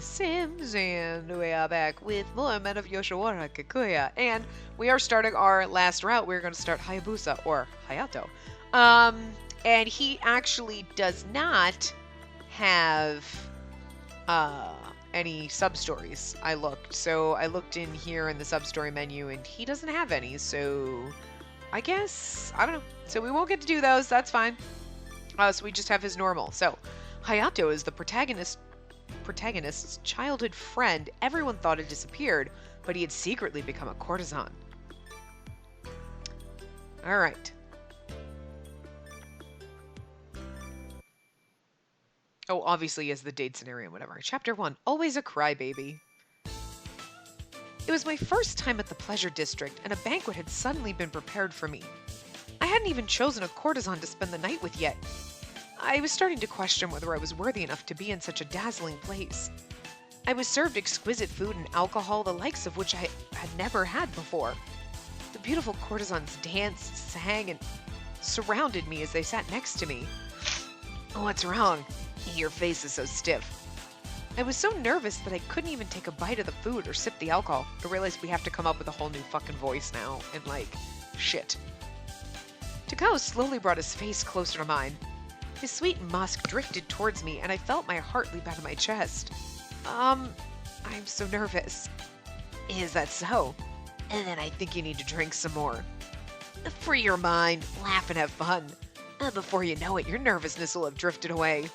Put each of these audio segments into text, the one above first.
Sims, and we are back with more Men of Yoshiwara, Kikuya, and we are starting our last route. We're going to start Hayabusa, or Hayato. And he actually does not have any sub-stories. I looked in here in the sub-story menu, and he doesn't have any, so I guess, I don't know. So we won't get to do those, that's fine. So we just have his normal. So, Hayato is the protagonist's childhood friend. Everyone thought had disappeared, but he had secretly become a courtesan. Alright. Oh, obviously he has the date scenario and whatever. Chapter 1, Always a Crybaby. It was my first time at the Pleasure District, and a banquet had suddenly been prepared for me. I hadn't even chosen a courtesan to spend the night with yet. I was starting to question whether I was worthy enough to be in such a dazzling place. I was served exquisite food and alcohol, the likes of which I had never had before. The beautiful courtesans danced, sang, and surrounded me as they sat next to me. What's wrong? Your face is so stiff. I was so nervous that I couldn't even take a bite of the food or sip the alcohol. I realized we have to come up with a whole new fucking voice now, and shit. Takao slowly brought his face closer to mine. His sweet musk drifted towards me, and I felt my heart leap out of my chest. I'm so nervous. Is that so? And then I think you need to drink some more. Free your mind, laugh and have fun. Before you know it, your nervousness will have drifted away.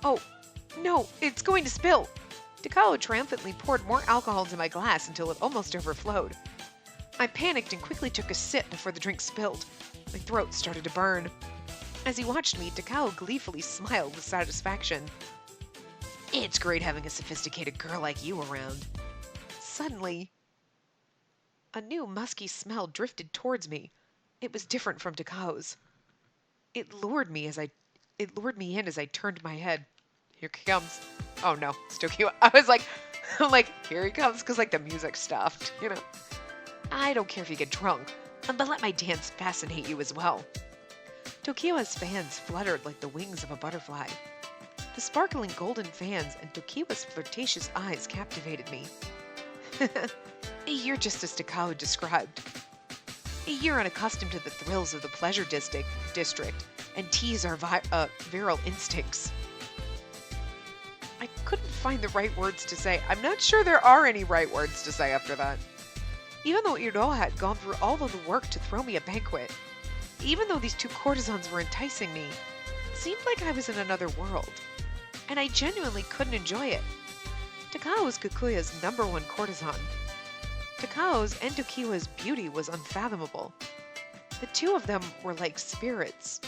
Oh, no, it's going to spill. Takao triumphantly poured more alcohol into my glass until it almost overflowed. I panicked and quickly took a sip before the drink spilled. My throat started to burn. As he watched me, Takao gleefully smiled with satisfaction. It's great having a sophisticated girl like you around. Suddenly, a new musky smell drifted towards me. It was different from Takao's. It lured me in as I turned my head. Here he comes. Oh no, it's Tokyo. I'm like, here he comes, because the music stopped, you know. I don't care if you get drunk, but let my dance fascinate you as well. Tokiwa's fans fluttered like the wings of a butterfly. The sparkling golden fans and Tokiwa's flirtatious eyes captivated me. You're just as Takao described. You're unaccustomed to the thrills of the Pleasure District and tease our virile instincts. I couldn't find the right words to say. I'm not sure there are any right words to say after that. Even though Iroha had gone through all of the work to throw me a banquet, even though these two courtesans were enticing me, it seemed like I was in another world, and I genuinely couldn't enjoy it. Takao was Kikuya's #1 courtesan. Takao's and Tokiwa's beauty was unfathomable. The two of them were like spirits.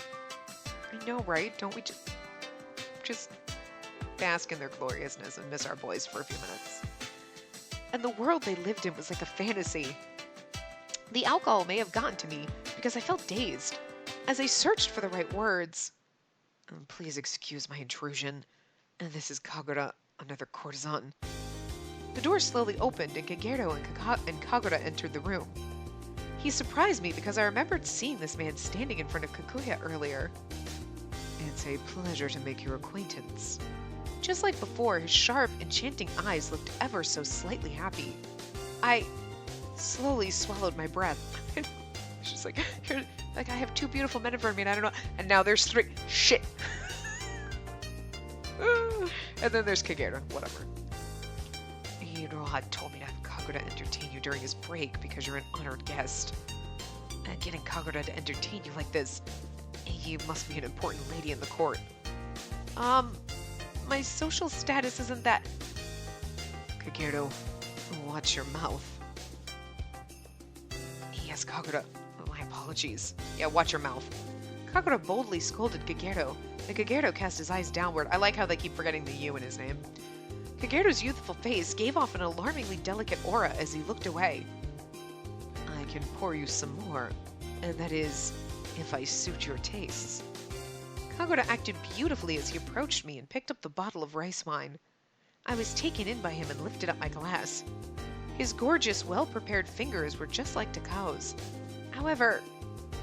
I know, right? Don't we just bask in their gloriousness and miss our boys for a few minutes? And the world they lived in was like a fantasy. The alcohol may have gotten to me because I felt dazed. As I searched for the right words, please excuse my intrusion. And this is Kagura, another courtesan. The door slowly opened and Kagero and Kagura entered the room. He surprised me because I remembered seeing this man standing in front of Kikuya earlier. It's a pleasure to make your acquaintance. Just like before, his sharp, enchanting eyes looked ever so slightly happy. I slowly swallowed my breath. It's just like I have two beautiful men in front of me and I don't know. And now there's 3. Shit. And then there's Kagero. Whatever. Iroha told me to have Kagura entertain you during his break because you're an honored guest. And getting Kagura to entertain you like this, you must be an important lady in the court. My social status isn't that... Kagero, watch your mouth. Yes, Kagura. My apologies. Yeah, watch your mouth. Kagura boldly scolded Kagero, and Kagero cast his eyes downward. I like how they keep forgetting the U in his name. Kagero's youthful face gave off an alarmingly delicate aura as he looked away. I can pour you some more, and that is, if I suit your tastes. Kagura acted beautifully as he approached me and picked up the bottle of rice wine. I was taken in by him and lifted up my glass. His gorgeous, well-prepared fingers were just like Takao's. However,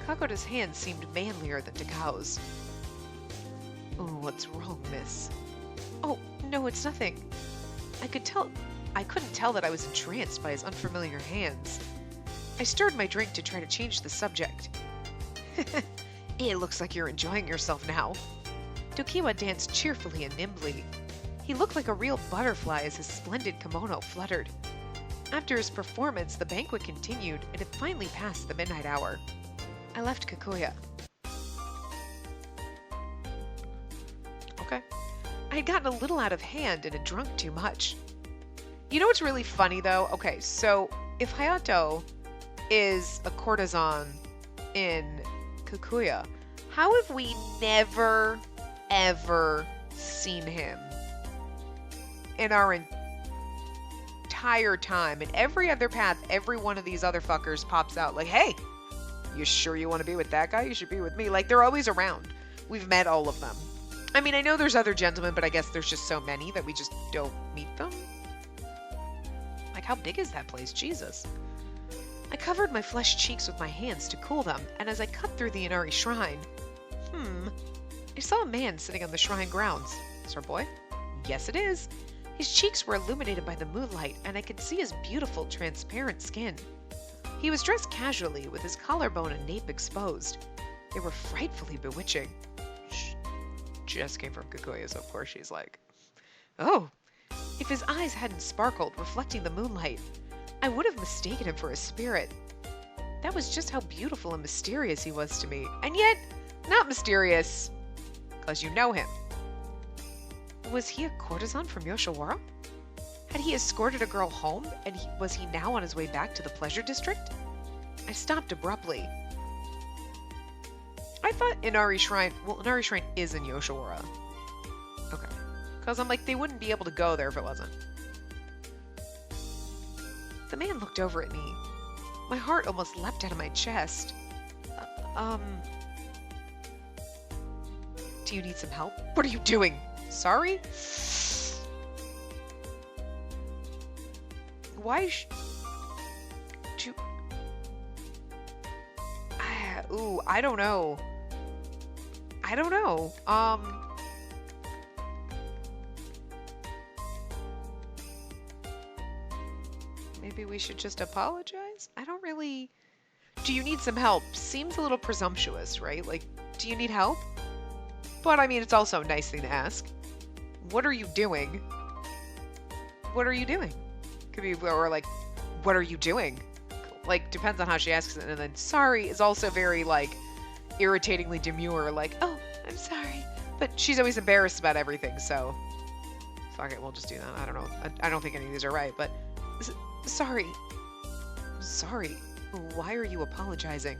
Kagura's hands seemed manlier than Takao's. What's wrong, miss? Oh, no, it's nothing. I couldn't tell that I was entranced by his unfamiliar hands. I stirred my drink to try to change the subject. It looks like you're enjoying yourself now. Tokiwa danced cheerfully and nimbly. He looked like a real butterfly as his splendid kimono fluttered. After his performance, the banquet continued, and it finally passed the midnight hour. I left Kikuya. Okay. I had gotten a little out of hand and had drunk too much. You know what's really funny, though? Okay, so if Hayato is a courtesan in Kikuya, how have we never, ever seen him in our entire time? In every other path, every one of these other fuckers pops out like, hey, you sure you want to be with that guy? You should be with me. Like, they're always around. We've met all of them. I mean, I know there's other gentlemen, but I guess there's just so many that we just don't meet them. Like, how big is that place? Jesus. I covered my flushed cheeks with my hands to cool them, and as I cut through the Inari shrine, I saw a man sitting on the shrine grounds. Is our boy? Yes, it is. His cheeks were illuminated by the moonlight, and I could see his beautiful, transparent skin. He was dressed casually, with his collarbone and nape exposed. They were frightfully bewitching. Just came from Kikuya, so of course she's like, oh. If his eyes hadn't sparkled, reflecting the moonlight, I would have mistaken him for a spirit. That was just how beautiful and mysterious he was to me. And yet, not mysterious, because you know him. Was he a courtesan from Yoshiwara? Had he escorted a girl home, and was he now on his way back to the pleasure district? I stopped abruptly. I thought Inari Shrine is in Yoshiwara. Okay. Because I'm like, they wouldn't be able to go there if it wasn't. The man looked over at me. My heart almost leapt out of my chest. Do you need some help? What are you doing? Sorry? Why I don't know. Maybe we should just apologize? I don't really... Do you need some help? Seems a little presumptuous, right? Like, do you need help? But, I mean, it's also a nice thing to ask. What are you doing? What are you doing? Could be, or like, what are you doing? Like, depends on how she asks it. And then, sorry is also very, like, irritatingly demure. Like, oh, I'm sorry. But she's always embarrassed about everything, so... Fuck it, we'll just do that. I don't know. I don't think any of these are right, but... Sorry. Sorry. Why are you apologizing?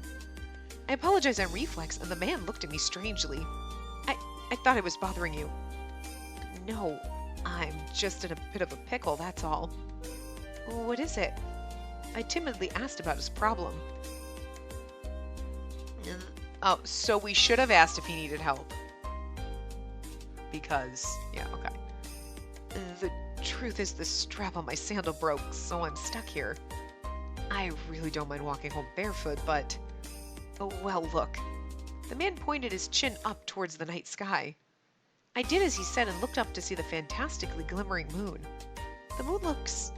I apologized on reflex, and the man looked at me strangely. I thought I was bothering you. No, I'm just in a bit of a pickle, that's all. What is it? I timidly asked about his problem. Oh, so we should have asked if he needed help. Because, yeah, okay. The truth is the strap on my sandal broke, so I'm stuck here. I really don't mind walking home barefoot, but... Oh, well, look. The man pointed his chin up towards the night sky. I did as he said and looked up to see the fantastically glimmering moon. The moon looks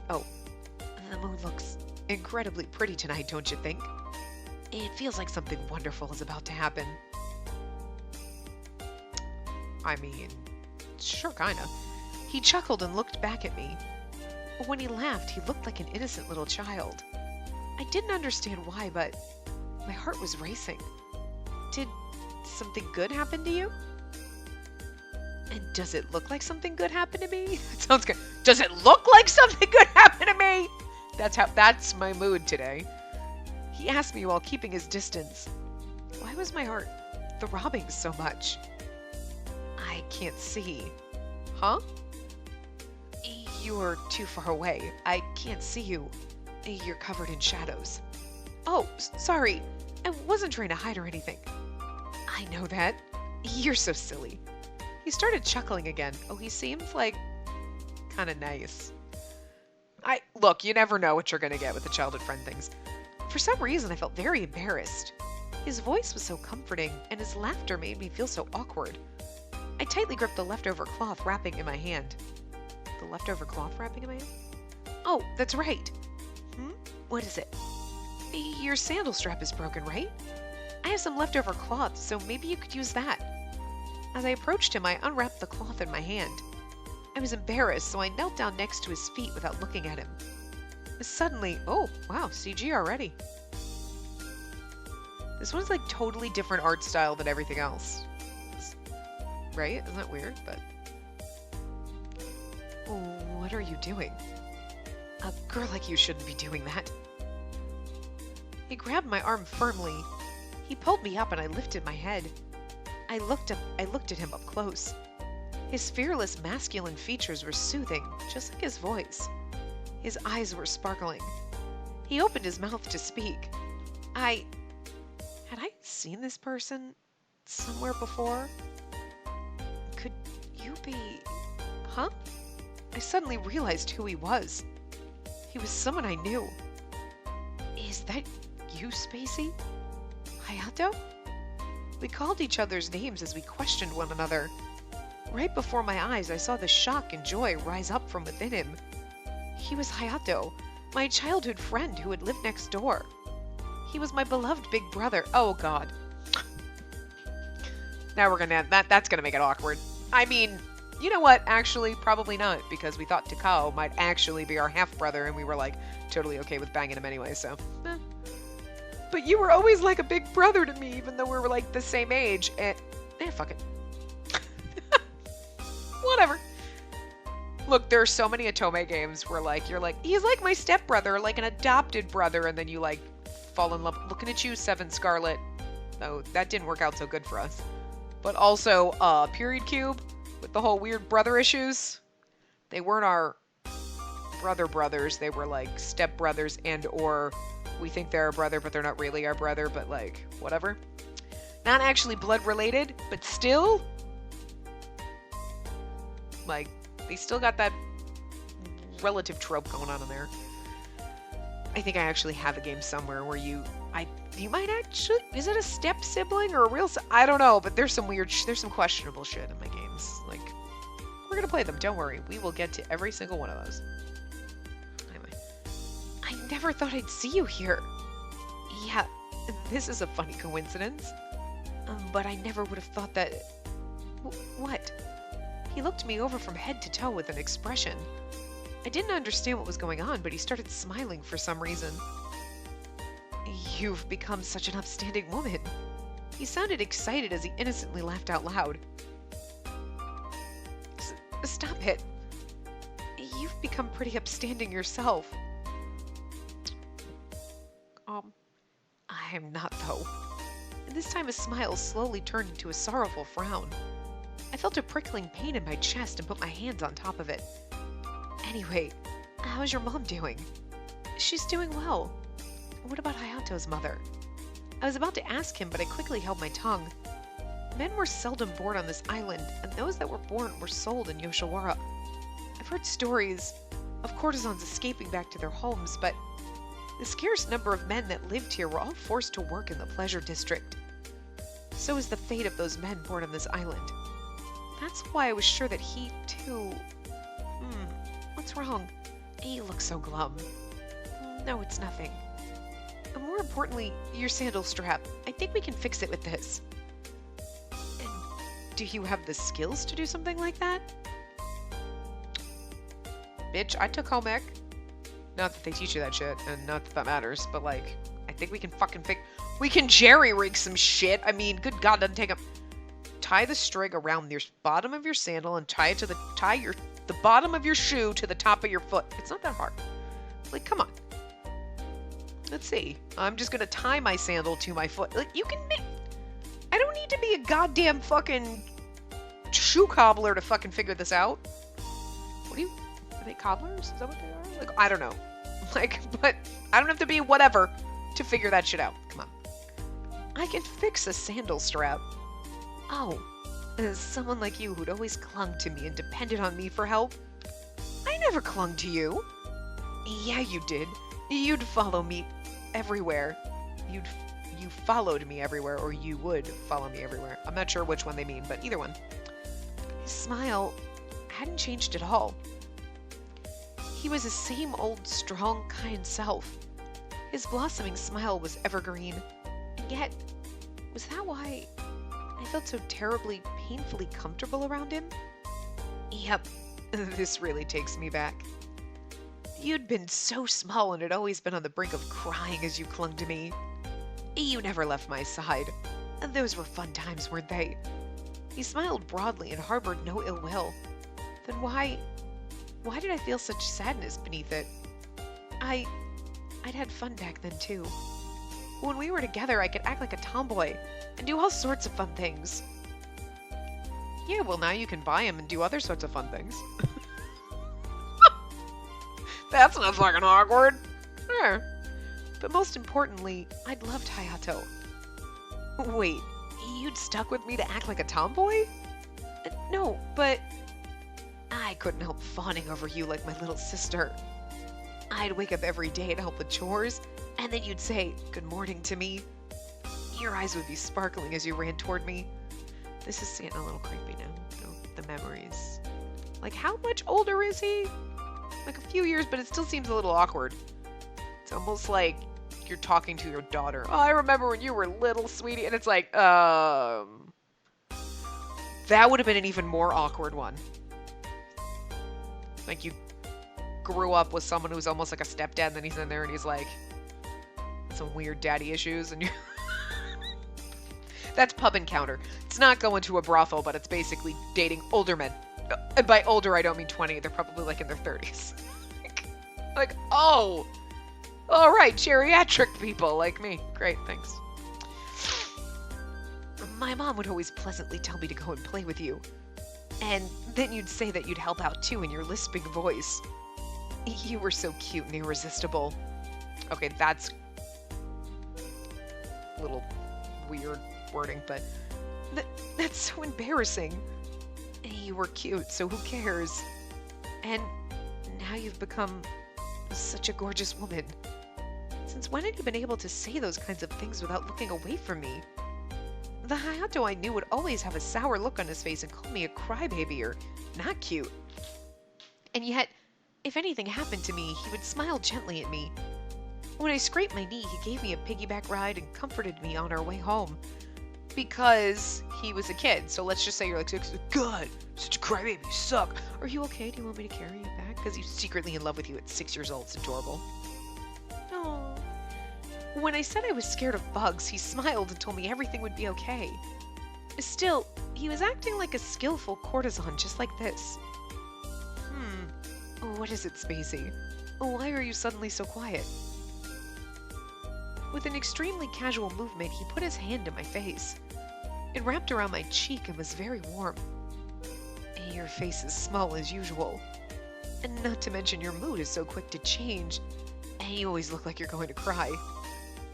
incredibly pretty tonight, don't you think? It feels like something wonderful is about to happen. I mean, sure, kinda. He chuckled and looked back at me. But when he laughed, he looked like an innocent little child. I didn't understand why, but my heart was racing. Did something good happen to you? And does it look like something good happened to me? That sounds good. Does it look like something good happened to me? That's my mood today. He asked me while keeping his distance. Why was my heart throbbing so much? I can't see. Huh? You're too far away. I can't see you. You're covered in shadows. Oh, sorry. I wasn't trying to hide or anything. I know that. You're so silly. He started chuckling again. Oh, he seems like kind of nice. Look, you never know what you're going to get with the childhood friend things. For some reason, I felt very embarrassed. His voice was so comforting, and his laughter made me feel so awkward. I tightly gripped the leftover cloth wrapping in my hand. the leftover cloth wrapping in my hand. Oh, that's right. What is it? Your sandal strap is broken, right? I have some leftover cloth, so maybe you could use that. As I approached him, I unwrapped the cloth in my hand. I was embarrassed, so I knelt down next to his feet without looking at him. Suddenly, oh, wow, CG already. This one's like totally different art style than everything else. Right? Isn't that weird? But what are you doing? A girl like you shouldn't be doing that. He grabbed my arm firmly. He pulled me up and I lifted my head. I looked at him up close. His fearless masculine features were soothing, just like his voice. His eyes were sparkling. He opened his mouth to speak. Had I seen this person somewhere before? Could you be... Huh? I suddenly realized who he was. He was someone I knew. Is that you, Spacey? Hayato? We called each other's names as we questioned one another. Right before my eyes, I saw the shock and joy rise up from within him. He was Hayato, my childhood friend who had lived next door. He was my beloved big brother. Oh, God. Now we're gonna... That's gonna make it awkward. I mean, you know what? Actually, probably not, because we thought Takao might actually be our half-brother, and we were, like, totally okay with banging him anyway, so... But you were always like a big brother to me, even though we were, like, the same age, and... fuck it. Whatever. Look, there are so many Otome games where, like, you're like, he's like my stepbrother, like an adopted brother, and then you, like, fall in love. Looking at you, Seven Scarlet. Oh, that didn't work out so good for us. But also, Period Cube, with the whole weird brother issues. They weren't our brothers, they were, like, stepbrothers and or we think they're our brother, but they're not really our brother, but, like, whatever. Not actually blood related, but still... Like, they still got that relative trope going on in there. I think I actually have a game somewhere where you might actually... Is it a step sibling or a real... I don't know, but there's some weird... There's some questionable shit in my games. Like, we're gonna play them, don't worry. We will get to every single one of those. Anyway. I never thought I'd see you here. Yeah, this is a funny coincidence. But I never would have thought that... What? He looked me over from head to toe with an expression. I didn't understand what was going on, but he started smiling for some reason. You've become such an upstanding woman. He sounded excited as he innocently laughed out loud. Stop it. You've become pretty upstanding yourself. I am not, though. And this time his smile slowly turned into a sorrowful frown. I felt a prickling pain in my chest and put my hands on top of it. Anyway, how's your mom doing? She's doing well. What about Hayato's mother? I was about to ask him, but I quickly held my tongue. Men were seldom born on this island, and those that were born were sold in Yoshiwara. I've heard stories of courtesans escaping back to their homes, but the scarce number of men that lived here were all forced to work in the pleasure district. So is the fate of those men born on this island. That's why I was sure that he, too... What's wrong? You look so glum. No, it's nothing. And more importantly, your sandal strap. I think we can fix it with this. And do you have the skills to do something like that? Bitch, I took home ec. Not that they teach you that shit, and not that that matters, but like, I think we can fucking fix... We can jerry-rig some shit. I mean, good God, doesn't take a... Tie the string around the bottom of your sandal and tie it to the bottom of your shoe to the top of your foot. It's not that hard. Like, come on. Let's see. I'm just gonna tie my sandal to my foot. Like, you can make... I don't need to be a goddamn fucking shoe cobbler to fucking figure this out. What do you... Are they cobblers? Is that what they are? Like, I don't know. Like, but I don't have to be whatever to figure that shit out. Come on. I can fix a sandal strap. Oh, as someone like you who'd always clung to me and depended on me for help. I never clung to you. Yeah, you did. You'd follow me everywhere. You followed me everywhere, or you would follow me everywhere. I'm not sure which one they mean, but either one. His smile hadn't changed at all. He was his same old, strong, kind self. His blossoming smile was evergreen. And yet, was that why I felt so terribly, painfully comfortable around him? Yep, this really takes me back. You'd been so small and had always been on the brink of crying as you clung to me. You never left my side. Those were fun times, weren't they? He smiled broadly and harbored no ill will. Then why did I feel such sadness beneath it? I'd had fun back then too. When we were together, I could act like a tomboy and do all sorts of fun things. Yeah, well now you can buy him and do other sorts of fun things. That's not fucking awkward. Sure. But most importantly, I'd loved Hayato. Wait, you'd stuck with me to act like a tomboy? No, but I couldn't help fawning over you like my little sister. I'd wake up every day to help with chores, and then you'd say good morning to me. Your eyes would be sparkling as you ran toward me. This is getting a little creepy now, the memories. Like, how much older is he? Like a few years, but it still seems a little awkward. It's almost like you're talking to your daughter. Oh, I remember when you were little, sweetie. And it's like, that would have been an even more awkward one. Like you grew up with someone who's almost like a stepdad, and then he's in there and he's like, some weird daddy issues, and you're... That's Pub Encounter. It's not going to a brothel, but it's basically dating older men. And by older, I don't mean 20. They're probably like in their 30s. Like, oh, all right, geriatric people like me. Great, thanks. My mom would always pleasantly tell me to go and play with you. And then you'd say that you'd help out too in your lisping voice. You were so cute and irresistible. Okay, that's a little weird wording, but that's so embarrassing. You were cute, so who cares? And now you've become such a gorgeous woman. Since when had you been able to say those kinds of things without looking away from me? The Hayato I knew would always have a sour look on his face and call me a crybaby or not cute. And yet, if anything happened to me, he would smile gently at me. When I scraped my knee, he gave me a piggyback ride and comforted me on our way home. Because he was a kid, so let's just say you're like, God, such a crybaby, you suck. Are you okay? Do you want me to carry you back? Because he's secretly in love with you at 6 years old. It's adorable. No. When I said I was scared of bugs, he smiled and told me everything would be okay. Still, he was acting like a skillful courtesan just like this. What is it, Spacey? Why are you suddenly so quiet? With an extremely casual movement, he put his hand to my face. It wrapped around my cheek and was very warm. Your face is small as usual. And not to mention your mood is so quick to change. And you always look like you're going to cry.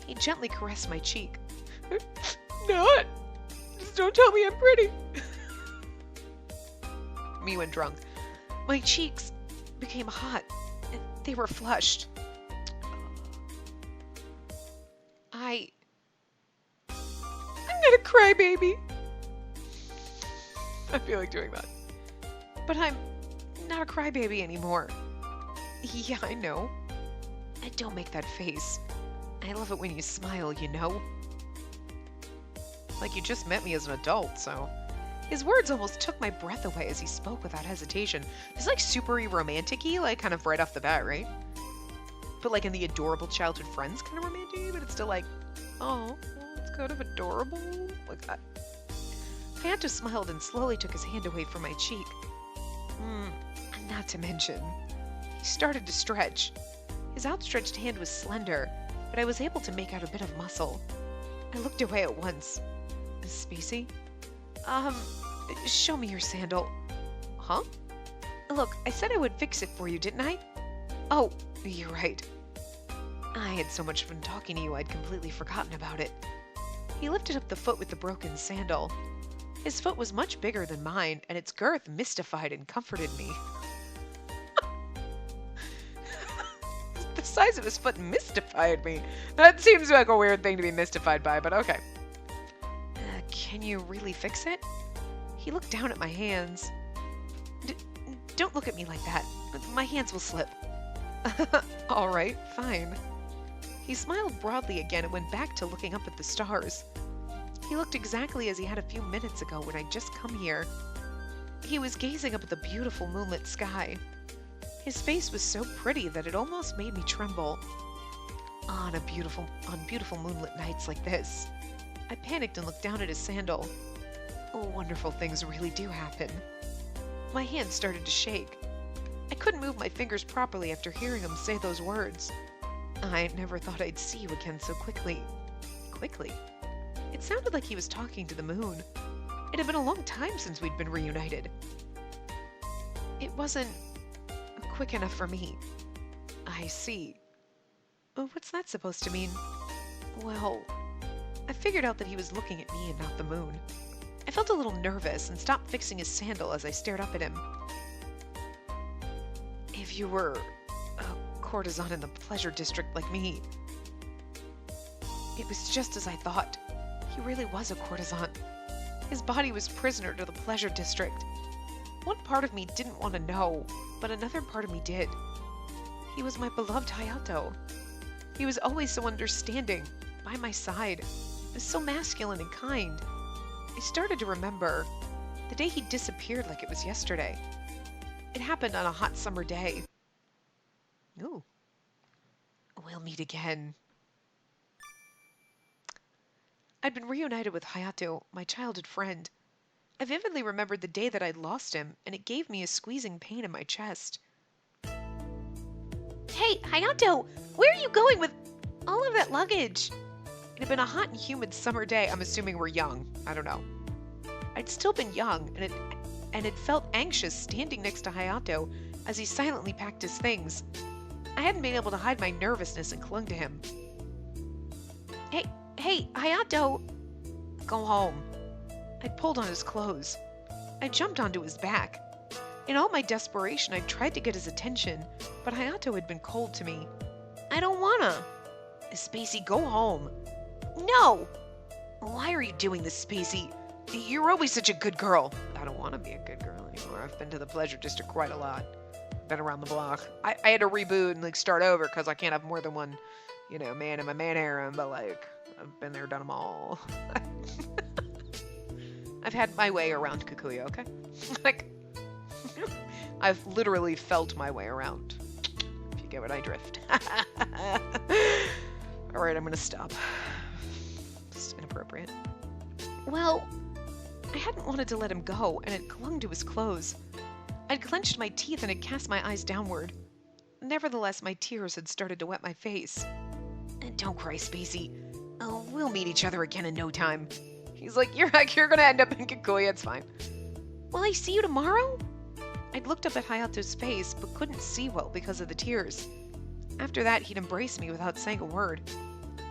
He gently caressed my cheek. Not! Just don't tell me I'm pretty! Me went drunk. My cheeks became hot. And they were flushed. I'm not a crybaby. I feel like doing that. But I'm not a crybaby anymore. Yeah, I know. And don't make that face. I love it when you smile, you know? Like you just met me as an adult, so... His words almost took my breath away as he spoke without hesitation. It's like super romantic-y, like kind of right off the bat, right? But like in the adorable childhood friends kind of romantic-y, but it's still like, oh, it's kind of adorable. Like that. Hayato smiled and slowly took his hand away from my cheek. And not to mention, he started to stretch. His outstretched hand was slender, but I was able to make out a bit of muscle. I looked away at once. Spacey? Show me your sandal. Huh? Look, I said I would fix it for you, didn't I? Oh, you're right. I had so much fun talking to you, I'd completely forgotten about it. He lifted up the foot with the broken sandal. His foot was much bigger than mine, and its girth mystified and comforted me. The size of his foot mystified me. That seems like a weird thing to be mystified by, but okay. Can you really fix it? He looked down at my hands. Don't look at me like that. My hands will slip. All right, fine. He smiled broadly again and went back to looking up at the stars. He looked exactly as he had a few minutes ago when I'd just come here. He was gazing up at the beautiful moonlit sky. His face was so pretty that it almost made me tremble. On beautiful moonlit nights like this. I panicked and looked down at his sandal. Oh, wonderful things really do happen. My hand started to shake. I couldn't move my fingers properly after hearing him say those words. I never thought I'd see you again so quickly. Quickly? It sounded like he was talking to the moon. It had been a long time since we'd been reunited. It wasn't quick enough for me. I see. What's that supposed to mean? Well, I figured out that he was looking at me and not the moon. I felt a little nervous and stopped fixing his sandal as I stared up at him. If you were a courtesan in the pleasure district like me... It was just as I thought. He really was a courtesan. His body was prisoner to the pleasure district. One part of me didn't want to know, but another part of me did. He was my beloved Hayato. He was always so understanding, by my side, so masculine and kind. I started to remember the day he disappeared like it was yesterday. It happened on a hot summer day. Ooh. We'll meet again. I'd been reunited with Hayato, my childhood friend. I vividly remembered the day that I'd lost him, and it gave me a squeezing pain in my chest. Hey, Hayato! Where are you going with all of that luggage? It had been a hot and humid summer day. I'm assuming we're young. I don't know. I'd still been young, and it felt anxious standing next to Hayato as he silently packed his things. I hadn't been able to hide my nervousness and clung to him. Hey, Hayato! Go home. I pulled on his clothes. I jumped onto his back. In all my desperation, I tried to get his attention, but Hayato had been cold to me. I don't wanna. Spacey, go home. No! Why are you doing this, Spacey? You're always such a good girl. I don't want to be a good girl anymore. I've been to the pleasure district quite a lot. Been around the block. I had to reboot and start over because I can't have more than one, man in my man harem, but I've been there, done them all. I've had my way around Kikuya, okay? I've literally felt my way around. If you get what I drift. Alright, I'm gonna stop. It's inappropriate. Well, I hadn't wanted to let him go, and had clung to his clothes. I'd clenched my teeth and had cast my eyes downward. Nevertheless, my tears had started to wet my face. And don't cry, Spacey. Oh, we'll meet each other again in no time. He's like, you're gonna end up in Kikuya, it's fine. Will I see you tomorrow? I'd looked up at Hayato's face, but couldn't see well because of the tears. After that, he'd embraced me without saying a word.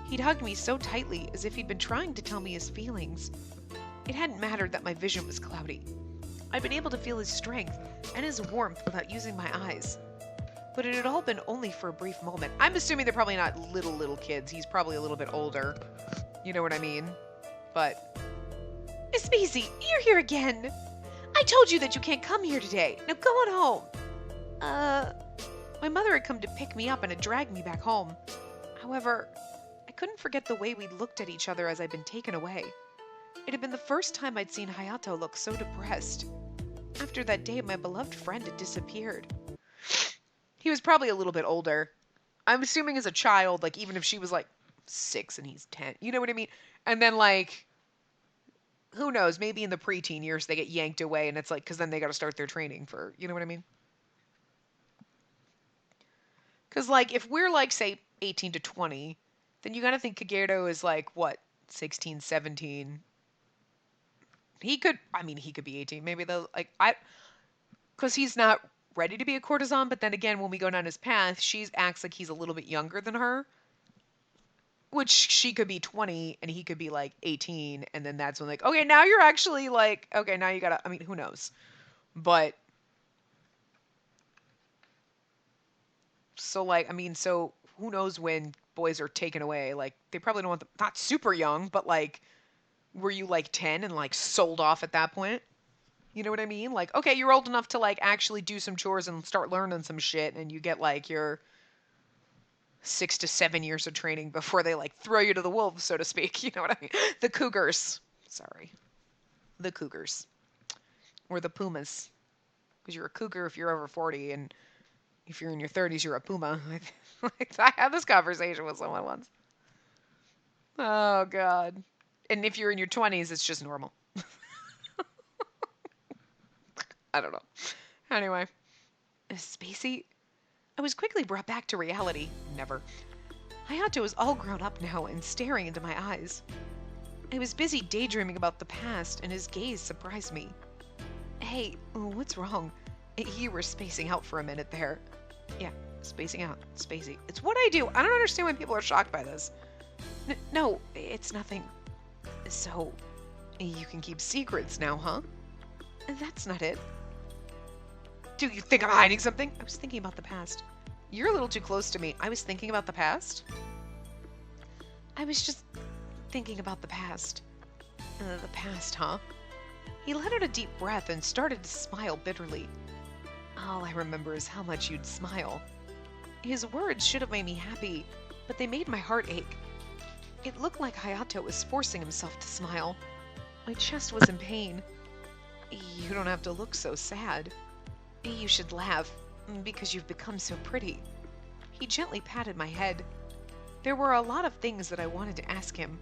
He'd hugged me so tightly, as if he'd been trying to tell me his feelings. It hadn't mattered that my vision was cloudy. I'd been able to feel his strength and his warmth without using my eyes. But it had all been only for a brief moment. I'm assuming they're probably not little kids. He's probably a little bit older. You know what I mean? But... Miss Spacey, you're here again! I told you that you can't come here today. Now go on home. My mother had come to pick me up and had dragged me back home. However, I couldn't forget the way we'd looked at each other as I'd been taken away. It had been the first time I'd seen Hayato look so depressed. After that day, my beloved friend had disappeared. He was probably a little bit older. I'm assuming as a child, even if she was 6 and he's 10. You know what I mean? And then who knows, maybe in the preteen years they get yanked away and it's because then they got to start their training for, you know what I mean? Because if we're say 18 to 20, then you got to think Kageto is 16, 17. He could be 18. Maybe because he's not ready to be a courtesan, but then again, when we go down his path, she acts like he's a little bit younger than her. Which she could be 20 and he could be 18, and then that's when okay, now you're actually okay, now you gotta, who knows? But so so who knows when boys are taken away? They probably don't want them, not super young, but were you 10 and sold off at that point? You know what I mean? Okay, you're old enough to actually do some chores and start learning some shit, and you get your 6 to 7 years of training before they like throw you to the wolves, so to speak. You know what I mean? The cougars. Sorry. The cougars. Or the pumas. Because you're a cougar if you're over 40, and if you're in your 30s, you're a puma. I had this conversation with someone once. Oh, God. And if you're in your 20s, it's just normal. I don't know. Anyway. Spacey? I was quickly brought back to reality. Never. Hayato was all grown up now and staring into my eyes. I was busy daydreaming about the past, and his gaze surprised me. Hey, what's wrong? You were spacing out for a minute there. Yeah, spacing out. Spacey. It's what I do. I don't understand why people are shocked by this. No, it's nothing. So, you can keep secrets now, huh? That's not it. Do you think I'm hiding something? I was thinking about the past. You're a little too close to me. I was thinking about the past? I was just thinking about the past. The past, huh? He let out a deep breath and started to smile bitterly. All I remember is how much you'd smile. His words should have made me happy, but they made my heart ache. It looked like Hayato was forcing himself to smile. My chest was in pain. You don't have to look so sad. You should laugh, because you've become so pretty. He gently patted my head. There were a lot of things that I wanted to ask him.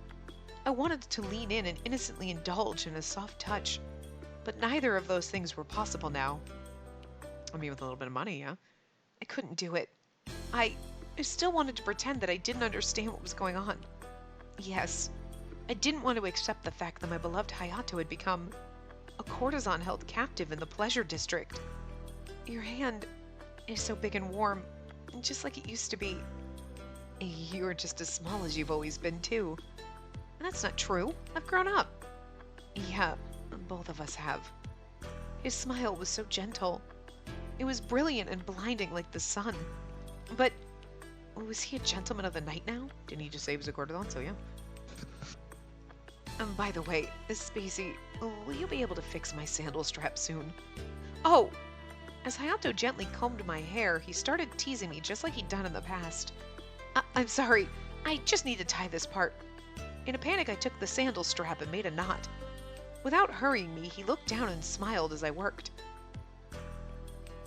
I wanted to lean in and innocently indulge in a soft touch, but neither of those things were possible now. I mean, with a little bit of money, yeah? I couldn't do it. I still wanted to pretend that I didn't understand what was going on. Yes, I didn't want to accept the fact that my beloved Hayato had become a courtesan held captive in the pleasure district. Your hand is so big and warm, just like it used to be. You're just as small as you've always been, too. That's not true. I've grown up. Yeah, both of us have. His smile was so gentle. It was brilliant and blinding like the sun. But was he a gentleman of the night now? Didn't he just say he was a courtesan? So yeah. By the way, Spacey, will you be able to fix my sandal strap soon? Oh! As Hayato gently combed my hair, he started teasing me just like he'd done in the past. I'm sorry, I just need to tie this part. In a panic, I took the sandal strap and made a knot. Without hurrying me, he looked down and smiled as I worked.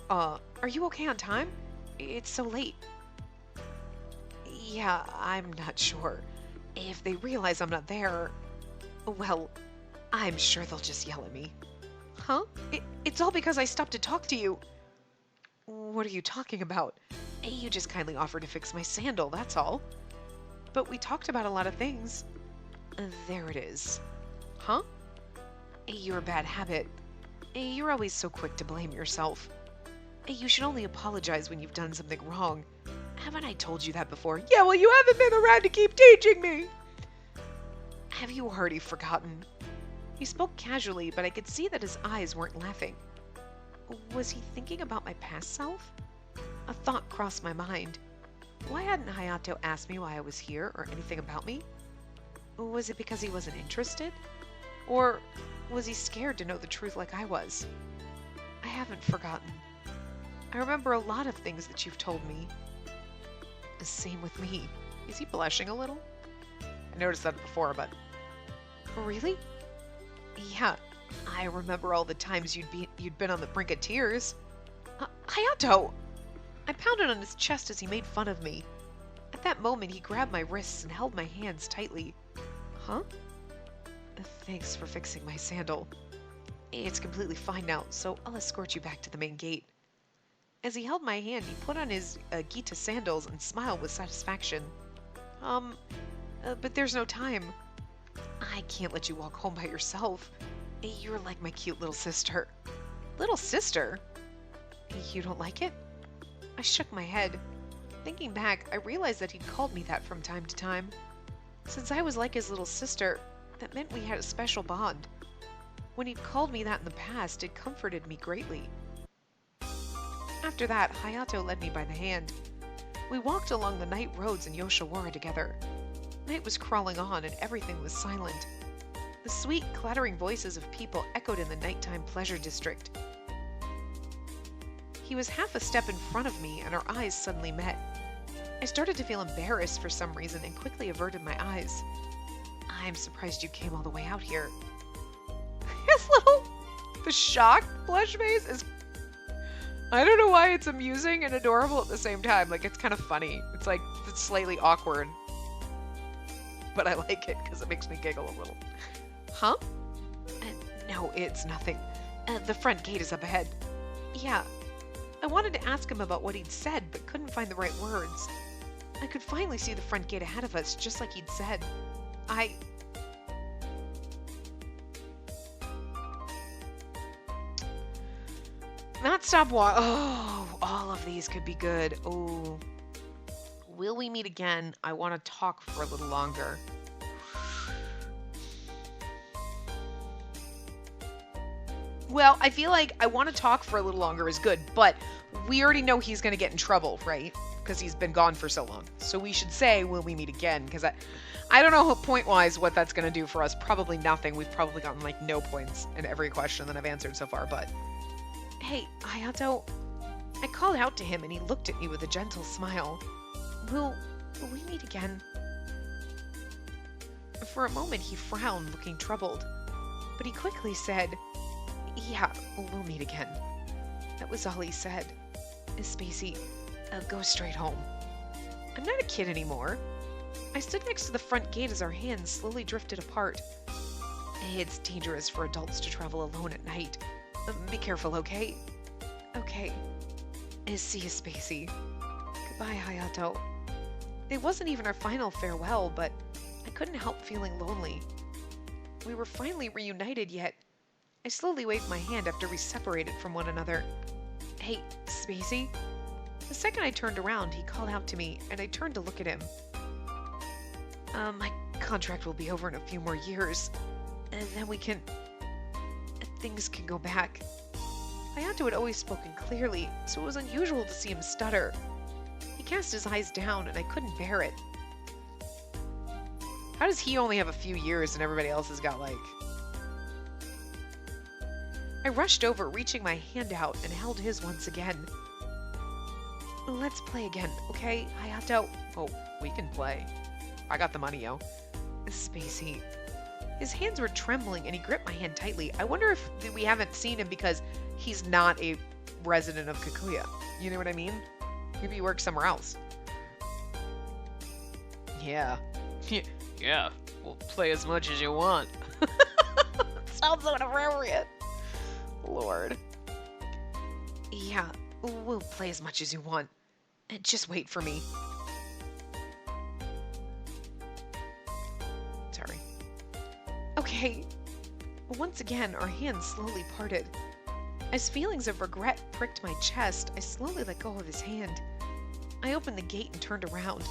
Are you okay on time? It's so late. Yeah, I'm not sure. If they realize I'm not there, well, I'm sure they'll just yell at me. Huh? It's all because I stopped to talk to you. What are you talking about? You just kindly offered to fix my sandal, that's all. But we talked about a lot of things. There it is. Huh? Your bad habit. You're always so quick to blame yourself. You should only apologize when you've done something wrong. Haven't I told you that before? Yeah, well, you haven't been around to keep teaching me. Have you already forgotten? He spoke casually, but I could see that his eyes weren't laughing. Was he thinking about my past self? A thought crossed my mind. Why hadn't Hayato asked me why I was here or anything about me? Was it because he wasn't interested? Or was he scared to know the truth like I was? I haven't forgotten. I remember a lot of things that you've told me. The same with me. Is he blushing a little? I noticed that before, but... Really? Yeah, I remember all the times you'd been on the brink of tears. Hayato! I pounded on his chest as he made fun of me. At that moment, he grabbed my wrists and held my hands tightly. Huh? Thanks for fixing my sandal. It's completely fine now, so I'll escort you back to the main gate. As he held my hand, he put on his Gita sandals and smiled with satisfaction. But there's no time. I can't let you walk home by yourself. You're like my cute little sister. Little sister? You don't like it? I shook my head. Thinking back, I realized that he'd called me that from time to time. Since I was like his little sister, that meant we had a special bond. When he'd called me that in the past, it comforted me greatly. After that, Hayato led me by the hand. We walked along the night roads in Yoshiwara together. Night was crawling on and everything was silent. The sweet, clattering voices of people echoed in the nighttime pleasure district. He was half a step in front of me and our eyes suddenly met. I started to feel embarrassed for some reason and quickly averted my eyes. I'm surprised you came all the way out here. The shocked blush face is... I don't know why it's amusing and adorable at the same time. Like, it's kind of funny. It's like, it's slightly awkward. But I like it because it makes me giggle a little. Huh? No, it's nothing. The front gate is up ahead. Yeah. I wanted to ask him about what he'd said, but couldn't find the right words. I could finally see the front gate ahead of us, just like he'd said. Not stop Oh, all of these could be good. Oh. Will we meet again? I want to talk for a little longer. Well, I feel like I want to talk for a little longer is good, but we already know he's going to get in trouble, right? Because he's been gone for so long. So we should say, will we meet again? Because I don't know point-wise what that's going to do for us. Probably nothing. We've probably gotten like no points in every question that I've answered so far, but... Hey, Hayato. I called out to him and he looked at me with a gentle smile. Will we meet again? For a moment he frowned, looking troubled. But he quickly said, yeah, we'll meet again. That was all he said. Spacey, go straight home. I'm not a kid anymore. I stood next to the front gate as our hands slowly drifted apart. It's dangerous for adults to travel alone at night. Be careful, okay? Okay. See you, Spacey. Goodbye, Hayato. It wasn't even our final farewell, but I couldn't help feeling lonely. We were finally reunited, yet I slowly waved my hand after we separated from one another. Hey, Spacey? The second I turned around, he called out to me, and I turned to look at him. My contract will be over in a few more years, and then things can go back. Hayato had always spoken clearly, so it was unusual to see him stutter. He cast his eyes down, and I couldn't bear it. How does he only have a few years and everybody else has got, like... I rushed over, reaching my hand out, and held his once again. Let's play again, okay, Hayato? Oh, we can play. I got the money, yo. Spacey. His hands were trembling, and he gripped my hand tightly. I wonder if we haven't seen him because he's not a resident of Kikuya. You know what I mean? Maybe he works somewhere else. Yeah. Yeah, we'll play as much as you want. Sounds so inappropriate. Lord. Yeah, we'll play as much as you want. Just wait for me. Sorry. Okay. Once again, our hands slowly parted. As feelings of regret pricked my chest, I slowly let go of his hand. I opened the gate and turned around.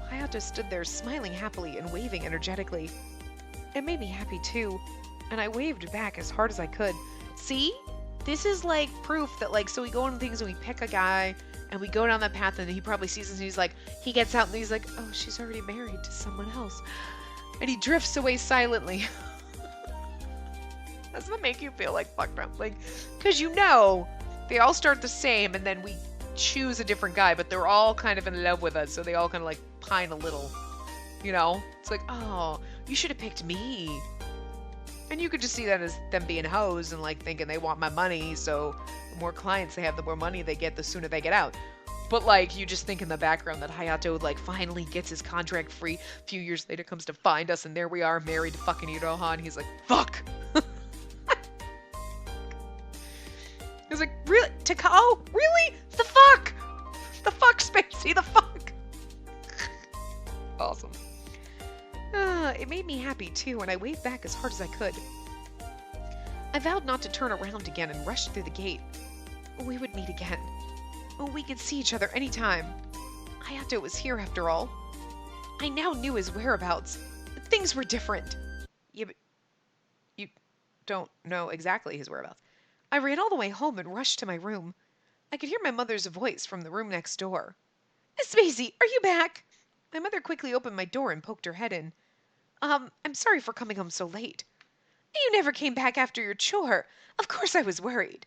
Hayato stood there smiling happily and waving energetically. It made me happy too, and I waved back as hard as I could. See? This is like proof that, like, so we go on things and we pick a guy and we go down that path and he probably sees us and he's like, he gets out and he's like, oh, she's already married to someone else. And he drifts away silently. Doesn't that make you feel like fucked up? Like, because you know, they all start the same and then we choose a different guy, but they're all kind of in love with us, so they all kind of like pine a little, you know? It's like, oh, you should have picked me. And you could just see that as them being hoes and like thinking they want my money, so the more clients they have, the more money they get, the sooner they get out. But like, you just think in the background that Hayato like finally gets his contract free, a few years later comes to find us, and there we are, married to fucking Iroha, and he's like, fuck! He's like, really? Takao? Really? The fuck? The fuck, Spacey? The fuck? Awesome. It made me happy too, and I waved back as hard as I could. I vowed not to turn around again and rushed through the gate. We would meet again. We could see each other anytime. Hayato was here after all. I now knew his whereabouts. Things were different. Yeah, but you don't know exactly his whereabouts. I ran all the way home and rushed to my room. I could hear my mother's voice from the room next door. Spacey, are you back? My mother quickly opened my door and poked her head in. I'm sorry for coming home so late. You never came back after your chore. Of course I was worried.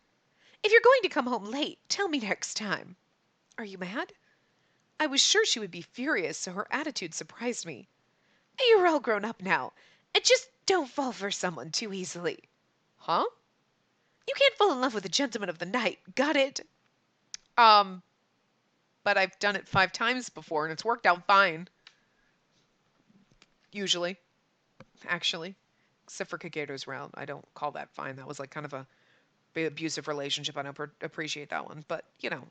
If you're going to come home late, tell me next time. Are you mad? I was sure she would be furious, so her attitude surprised me. You're all grown up now. And just don't fall for someone too easily. Huh? You can't fall in love with a gentleman of the night. Got it? But I've done it 5 times before and it's worked out fine. Usually. Actually. Except for Kagero's round. I don't call that fine. That was like kind of a abusive relationship. I don't appreciate that one. But, you know,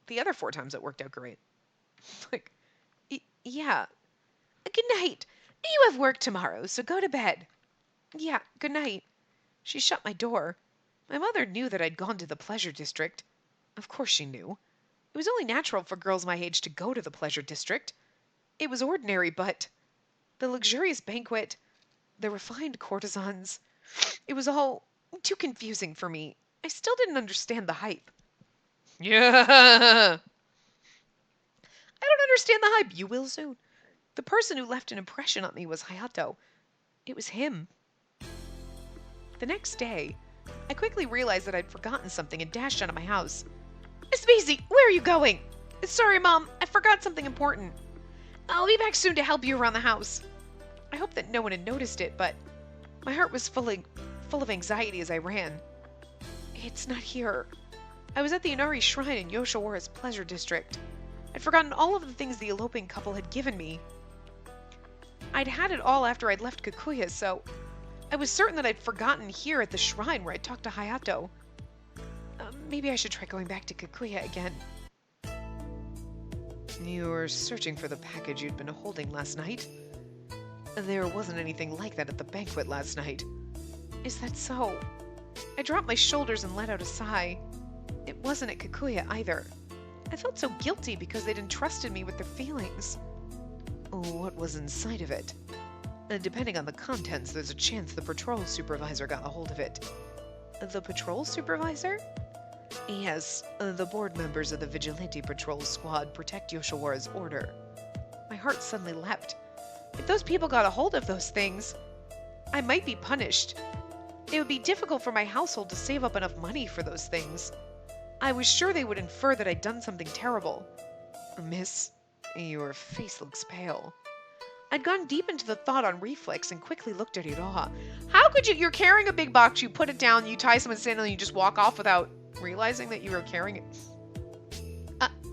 the other 4 times it worked out great. Like, yeah. Good night. You have work tomorrow, so go to bed. Yeah, good night. She shut my door. My mother knew that I'd gone to the pleasure district. Of course she knew. It was only natural for girls my age to go to the pleasure district. It was ordinary, but the luxurious banquet, the refined courtesans, it was all too confusing for me. I still didn't understand the hype. Yeah! I don't understand the hype. You will soon. The person who left an impression on me was Hayato. It was him. The next day, I quickly realized that I'd forgotten something and dashed out of my house. Spacey, where are you going? Sorry, Mom, I forgot something important. I'll be back soon to help you around the house. I hope that no one had noticed it, but my heart was full of anxiety as I ran. It's not here. I was at the Inari Shrine in Yoshiwara's pleasure district. I'd forgotten all of the things the eloping couple had given me. I'd had it all after I'd left Kikuya, so I was certain that I'd forgotten here at the shrine where I talked to Hayato. Maybe I should try going back to Kikuya again. You were searching for the package you'd been holding last night? There wasn't anything like that at the banquet last night. Is that so? I dropped my shoulders and let out a sigh. It wasn't at Kikuya either. I felt so guilty because they'd entrusted me with their feelings. What was inside of it? Depending on the contents, there's a chance the patrol supervisor got a hold of it. The patrol supervisor? Yes, the board members of the Vigilante Patrol Squad protect Yoshiwara's order. My heart suddenly leapt. If those people got a hold of those things, I might be punished. It would be difficult for my household to save up enough money for those things. I was sure they would infer that I'd done something terrible. Miss, your face looks pale. I'd gone deep into the thought on reflex and quickly looked at Iroha. How could you? You're carrying a big box, you put it down, you tie someone's sandal, and you just walk off without realizing that you were carrying it.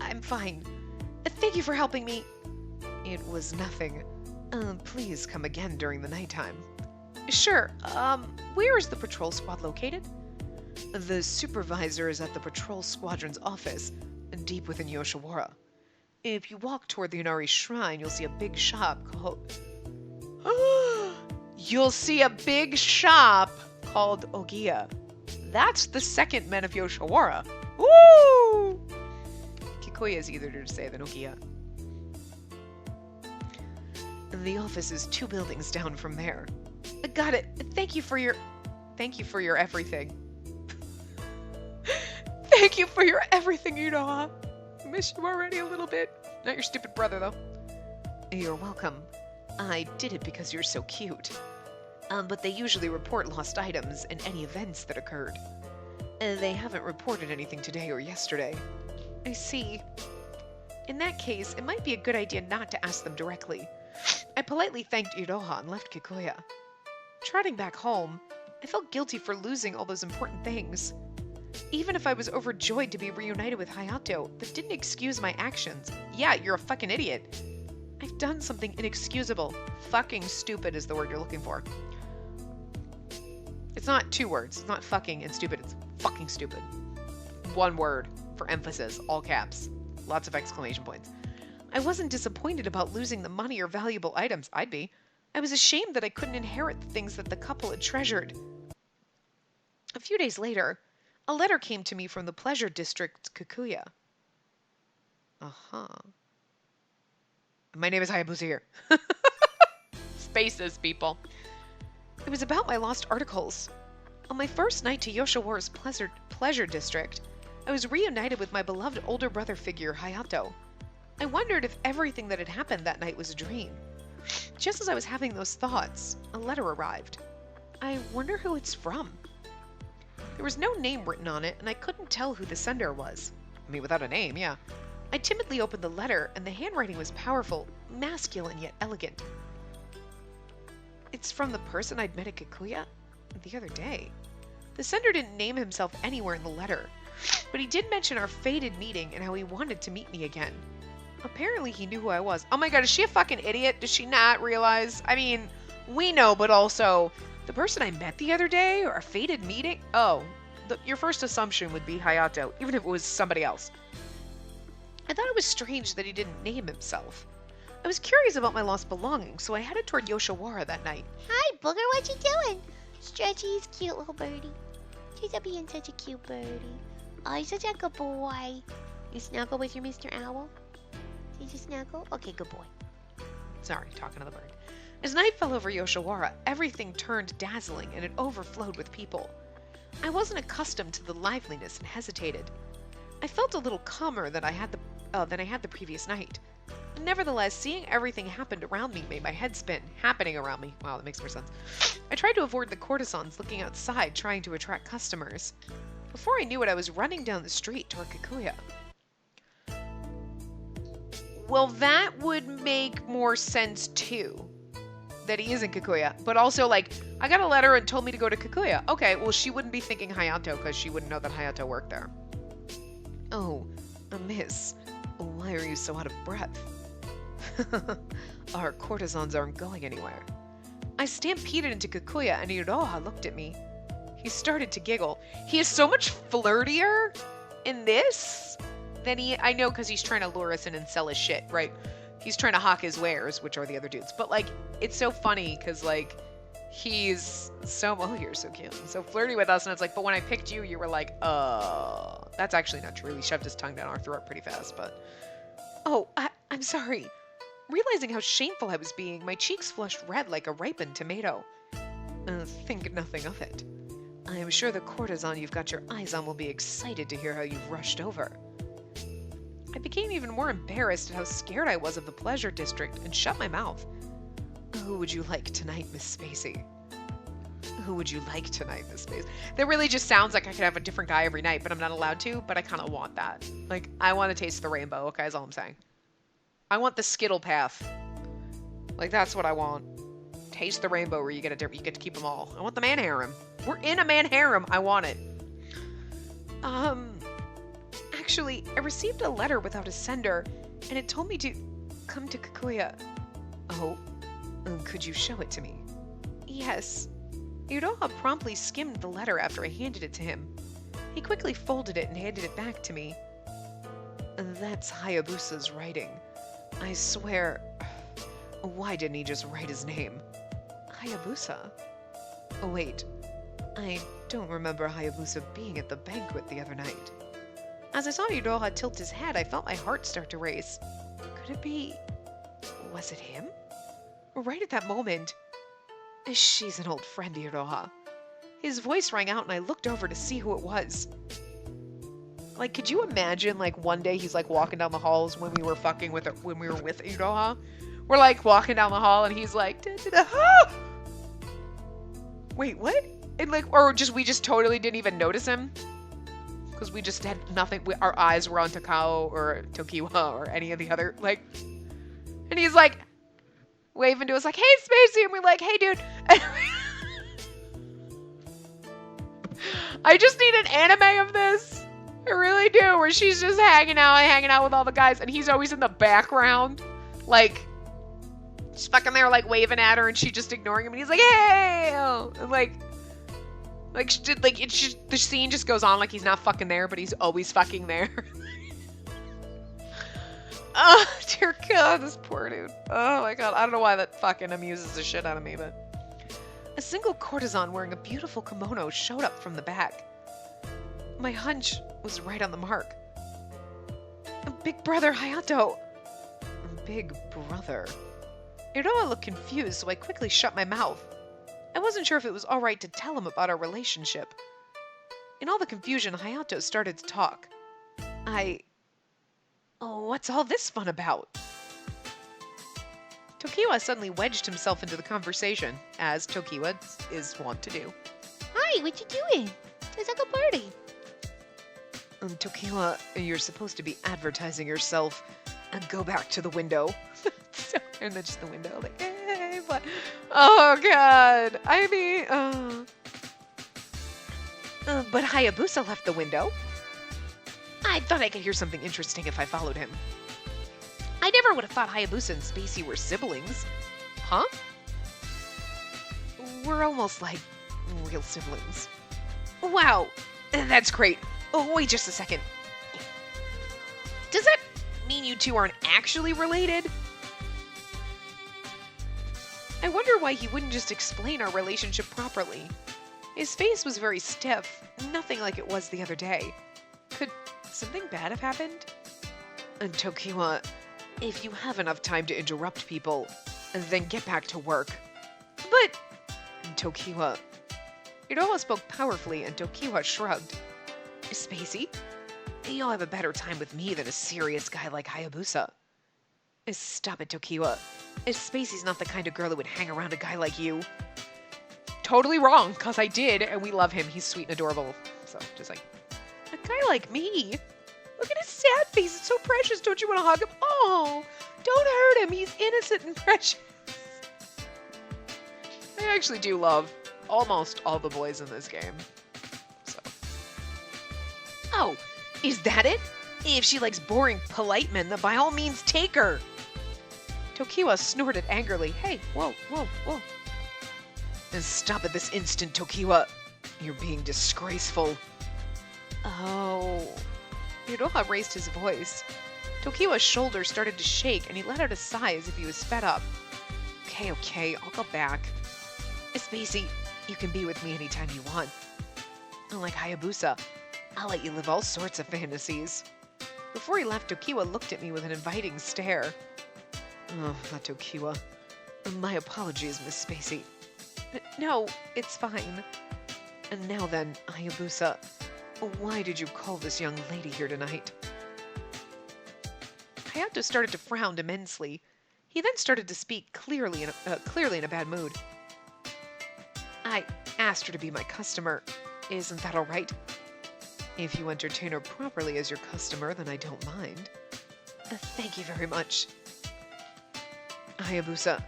I'm fine. Thank you for helping me. It was nothing. Please come again during the nighttime. Sure. Where is the patrol squad located? The supervisor is at the patrol squadron's office, deep within Yoshiwara. If you walk toward the Inari Shrine, you'll see a big shop called... You'll see a big shop called Ogiya. That's the second men of Yoshiwara. Woo! Kikuya is easier to say than Ogiya. The office is 2 buildings down from there. Got it. Thank you for your everything. Thank you for your everything, Iroha. Miss you already a little bit. Not your stupid brother, though. You're welcome. I did it because you're so cute. But they usually report lost items and any events that occurred. They haven't reported anything today or yesterday. I see. In that case, it might be a good idea not to ask them directly. I politely thanked Iroha and left Kikuya. Trotting back home, I felt guilty for losing all those important things. Even if I was overjoyed to be reunited with Hayato, that didn't excuse my actions. Yeah, you're a fucking idiot. I've done something inexcusable. Fucking stupid is the word you're looking for. It's not 2 words. It's not fucking and stupid. It's fucking stupid. 1 word for emphasis, all caps. Lots of exclamation points. I wasn't disappointed about losing the money or valuable items. I'd be. I was ashamed that I couldn't inherit the things that the couple had treasured. A few days later, a letter came to me from the pleasure district, Kikuya. My name is Hayabusa here. Spaces, people. It was about my lost articles. On my first night to Yoshiwara's pleasure district, I was reunited with my beloved older brother figure, Hayato. I wondered if everything that had happened that night was a dream. Just as I was having those thoughts, a letter arrived. I wonder who it's from. There was no name written on it, and I couldn't tell who the sender was. I mean, without a name, yeah. I timidly opened the letter, and the handwriting was powerful, masculine yet elegant. It's from the person I'd met at Kikuya the other day. The sender didn't name himself anywhere in the letter, but he did mention our fated meeting and how he wanted to meet me again. Apparently he knew who I was. Oh my god, is she a fucking idiot? Does she not realize? I mean, we know, but also, the person I met the other day, or a fated meeting? Oh, your first assumption would be Hayato, even if it was somebody else. I thought it was strange that he didn't name himself. I was curious about my lost belongings, so I headed toward Yoshiwara that night. Hi, Booger, what you doing? Stretchy's cute little birdie. She's being such a cute birdie. Oh, he's such a good boy. You snuggle with your Mr. Owl? Did you snuggle? Okay, good boy. Sorry, talking to the bird. As night fell over Yoshiwara, everything turned dazzling and it overflowed with people. I wasn't accustomed to the liveliness and hesitated. I felt a little calmer than I had the previous night. Nevertheless, seeing everything happen around me made my head spin. Happening around me. Wow, that makes more sense. I tried to avoid the courtesans looking outside, trying to attract customers. Before I knew it, I was running down the street toward Kikuya. Well, that would make more sense, too. That he isn't Kikuya. But also, like, I got a letter and told me to go to Kikuya. Okay, well, she wouldn't be thinking Hayato because she wouldn't know that Hayato worked there. Oh, miss. Why are you so out of breath? Our courtesans aren't going anywhere. I stampeded into Kikuya and Iroha looked at me. He started to giggle. He is so much flirtier in this than I know because he's trying to lure us in and sell his shit, right? He's trying to hawk his wares, which are the other dudes. But, like, it's so funny because, like, he's so, oh, you're so cute. So flirty with us. And it's like, but when I picked you, you were like, that's actually not true. He shoved his tongue down our throat pretty fast, but. Oh, I'm sorry. Realizing how shameful I was being, my cheeks flushed red like a ripened tomato. Think nothing of it. I am sure the courtesan you've got your eyes on will be excited to hear how you've rushed over. I became even more embarrassed at how scared I was of the pleasure district and shut my mouth. Who would you like tonight, Miss Spacey? Who would you like tonight, Miss Spacey? That really just sounds like I could have a different guy every night, but I'm not allowed to, but I kind of want that. Like, I want to taste the rainbow, okay, is all I'm saying. I want the Skittle path. Like, that's what I want. Taste the rainbow where you get to keep them all. I want the man harem. We're in a man harem. I want it. Actually, I received a letter without a sender, and it told me to come to Kikuya. Oh, could you show it to me? Yes. Iroha promptly skimmed the letter after I handed it to him. He quickly folded it and handed it back to me. That's Hayabusa's writing. I swear... Why didn't he just write his name? Hayabusa? Oh, wait. I don't remember Hayabusa being at the banquet the other night. As I saw Iroha tilt his head, I felt my heart start to race. Could it be... Was it him? Right at that moment... She's an old friend, Iroha. His voice rang out and I looked over to see who it was. Like, could you imagine, like, one day he's, like, walking down the halls when we were with Iroha? We're, like, walking down the hall and he's like, da-da-da-ha! Wait, what? And, like, or we just totally didn't even notice him? Because we just had nothing, our eyes were on Takao or Tokiwa or any of the other, like, and he's, like, waving to us, like, hey, Spacey, and we're like, hey, dude. I just need an anime of this. I really do, where she's just hanging out with all the guys, and he's always in the background, like, just fucking there, like, waving at her, and she just ignoring him, and he's like, hey, and, like, it's just, the scene just goes on like he's not fucking there, but he's always fucking there. Oh, dear God, this poor dude. Oh my God, I don't know why that fucking amuses the shit out of me, but... A single courtesan wearing a beautiful kimono showed up from the back. My hunch was right on the mark. Big brother Hayato. Big brother. Iroha looked confused, so I quickly shut my mouth. I wasn't sure if it was alright to tell him about our relationship. In all the confusion, Hayato started to talk. Oh, what's all this fun about? Tokiwa suddenly wedged himself into the conversation, as Tokiwa is wont to do. Hi, what you doing? It's like a party. Tokiwa, you're supposed to be advertising yourself. And go back to the window. And then just the window, like, hey, what? Oh, God. I mean, but Hayabusa left the window. I thought I could hear something interesting if I followed him. I never would have thought Hayabusa and Spacey were siblings. Huh? We're almost like real siblings. Wow, that's great. Oh, wait just a second. Does that mean you two aren't actually related? I wonder why he wouldn't just explain our relationship properly. His face was very stiff, nothing like it was the other day. Could something bad have happened? And Tokiwa, if you have enough time to interrupt people, then get back to work. But Tokiwa. Iroha spoke powerfully and Tokiwa shrugged. Spacey, you'll have a better time with me than a serious guy like Hayabusa. Stop it, Tokiwa. Spacey's not the kind of girl who would hang around a guy like you. Totally wrong, cause I did, and we love him. He's sweet and adorable. So, just like, a guy like me? Look at his sad face. It's so precious. Don't you want to hug him? Oh, don't hurt him. He's innocent and precious. I actually do love almost all the boys in this game. So. Oh, is that it? If she likes boring, polite men, then by all means take her. Tokiwa snorted angrily. Hey, whoa, whoa, whoa. And stop at this instant, Tokiwa. You're being disgraceful. Oh. Iroha raised his voice. Tokiwa's shoulders started to shake, and he let out a sigh as if he was fed up. Okay, I'll go back. Spacey, you can be with me anytime you want. Unlike Hayabusa, I'll let you live all sorts of fantasies. Before he left, Tokiwa looked at me with an inviting stare. Oh, not Tokiwa. My apologies, Miss Spacey. No, it's fine. And now then, Hayabusa, why did you call this young lady here tonight? Hayato started to frown immensely. He then started to speak clearly in a bad mood. I asked her to be my customer. Isn't that all right? If you entertain her properly as your customer, then I don't mind. Thank you very much. Hayabusa,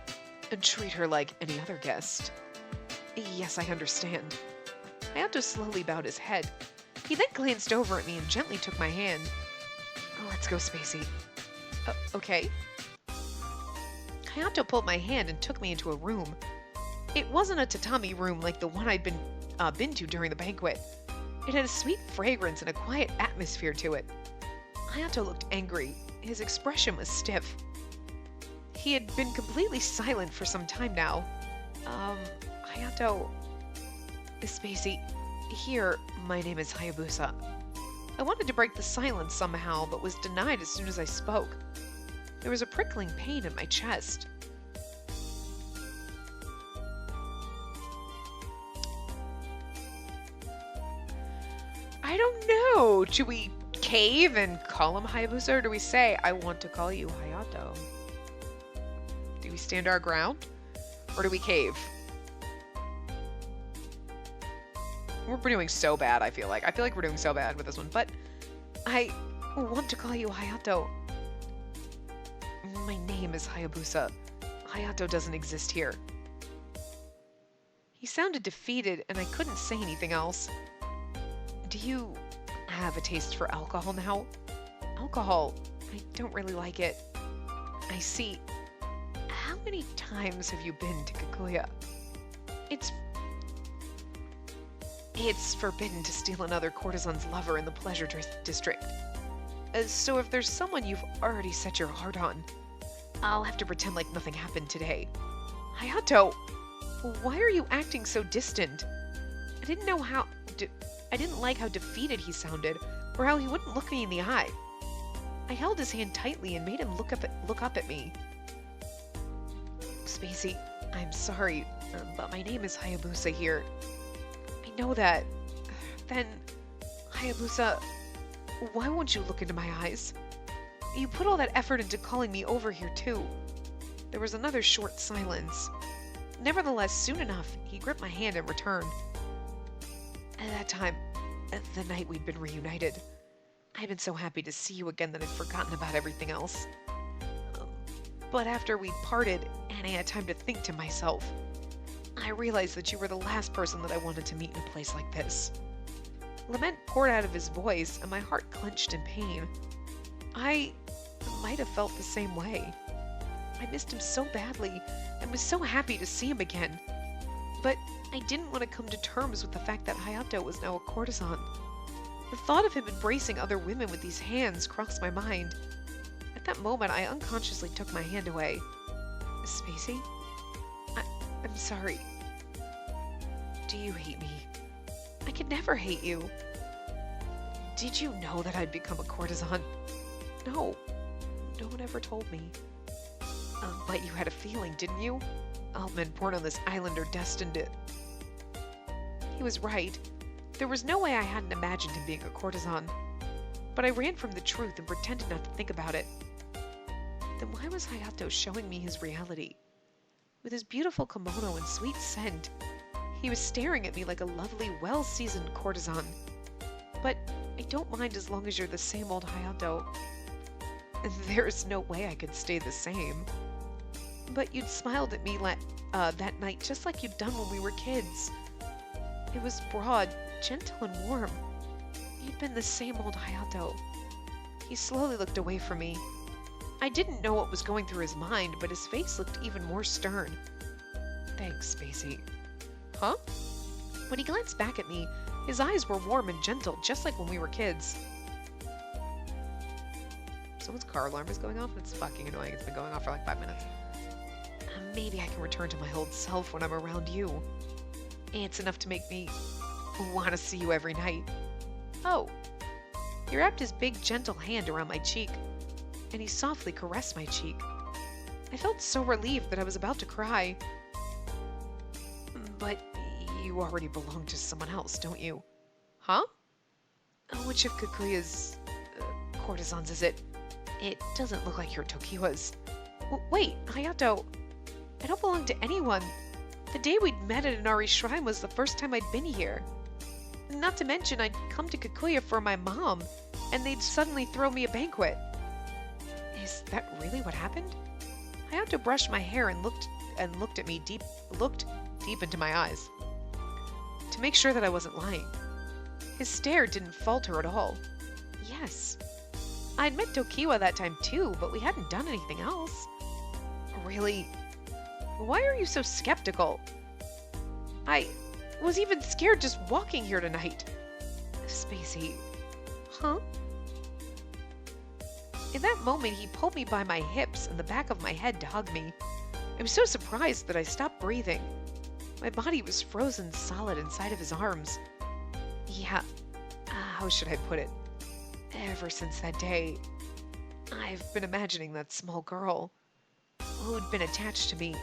treat her like any other guest. Yes, I understand. Hayato slowly bowed his head. He then glanced over at me and gently took my hand. Let's go, Spacey. Okay. Hayato pulled my hand and took me into a room. It wasn't a tatami room like the one I'd been to during the banquet. It had a sweet fragrance and a quiet atmosphere to it. Hayato looked angry. His expression was stiff. He had been completely silent for some time now. Hayato... Spacey, here, my name is Hayabusa. I wanted to break the silence somehow, but was denied as soon as I spoke. There was a prickling pain in my chest. I don't know. Should we cave and call him Hayabusa, or do we say, I want to call you Hayato? Do we stand our ground? Or do we cave? We're doing so bad, I feel like. I feel like we're doing so bad with this one, but I want to call you Hayato. My name is Hayabusa. Hayato doesn't exist here. He sounded defeated, and I couldn't say anything else. Do you have a taste for alcohol now? Alcohol, I don't really like it. I see. How many times have you been to Kikuya? It's forbidden to steal another courtesan's lover in the pleasure district. So if there's someone you've already set your heart on, I'll have to pretend like nothing happened today. Hayato, why are you acting so distant? I didn't like how defeated he sounded, or how he wouldn't look me in the eye. I held his hand tightly and made him look up at me. Spacey, I'm sorry, but my name is Hayabusa here. I know that. Then, Hayabusa, why won't you look into my eyes? You put all that effort into calling me over here, too. There was another short silence. Nevertheless, soon enough, he gripped my hand in return. At that time, the night we'd been reunited, I'd been so happy to see you again that I'd forgotten about everything else. Um, but after we'd parted and I had time to think to myself, I realized that you were the last person that I wanted to meet in a place like this. Lament poured out of his voice, and my heart clenched in pain. I might have felt the same way. I missed him so badly and was so happy to see him again. But I didn't want to come to terms with the fact that Hayato was now a courtesan. The thought of him embracing other women with these hands crossed my mind. At that moment, I unconsciously took my hand away. Spacey? I'm sorry. Do you hate me? I could never hate you. Did you know that I'd become a courtesan? No. No one ever told me. But you had a feeling, didn't you? All men born on this island are destined to... He was right. There was no way I hadn't imagined him being a courtesan. But I ran from the truth and pretended not to think about it. Then why was Hayato showing me his reality? With his beautiful kimono and sweet scent, he was staring at me like a lovely, well-seasoned courtesan. But I don't mind as long as you're the same old Hayato. There's no way I could stay the same. But you'd smiled at me that night just like you'd done when we were kids. It was broad, gentle, and warm. You'd been the same old Hayato. He slowly looked away from me. I didn't know what was going through his mind, but his face looked even more stern. Thanks, Spacey. Huh? When he glanced back at me, his eyes were warm and gentle, just like when we were kids. Someone's car alarm is going off, and it's fucking annoying. It's been going off for like 5 minutes. Maybe I can return to my old self when I'm around you. It's enough to make me want to see you every night. Oh. He wrapped his big, gentle hand around my cheek, and he softly caressed my cheek. I felt so relieved that I was about to cry. But you already belong to someone else, don't you? Huh? Which of Kikuya's courtesans is it? It doesn't look like your Tokiwa's. Wait, Hayato. I don't belong to anyone. The day we'd met at Inari's shrine was the first time I'd been here. Not to mention, I'd come to Kikuya for my mom, and they'd suddenly throw me a banquet. Is that really what happened? Hayato brushed my hair and looked at me deep into my eyes to make sure that I wasn't lying. His stare didn't falter at all. Yes. I'd met Tokiwa that time too, but we hadn't done anything else. Really? Why are you so skeptical? I was even scared just walking here tonight. Spacey. Huh? In that moment, he pulled me by my hips and the back of my head to hug me. I was so surprised that I stopped breathing. My body was frozen solid inside of his arms. Yeah, how should I put it? Ever since that day, I've been imagining that small girl who'd been attached to me,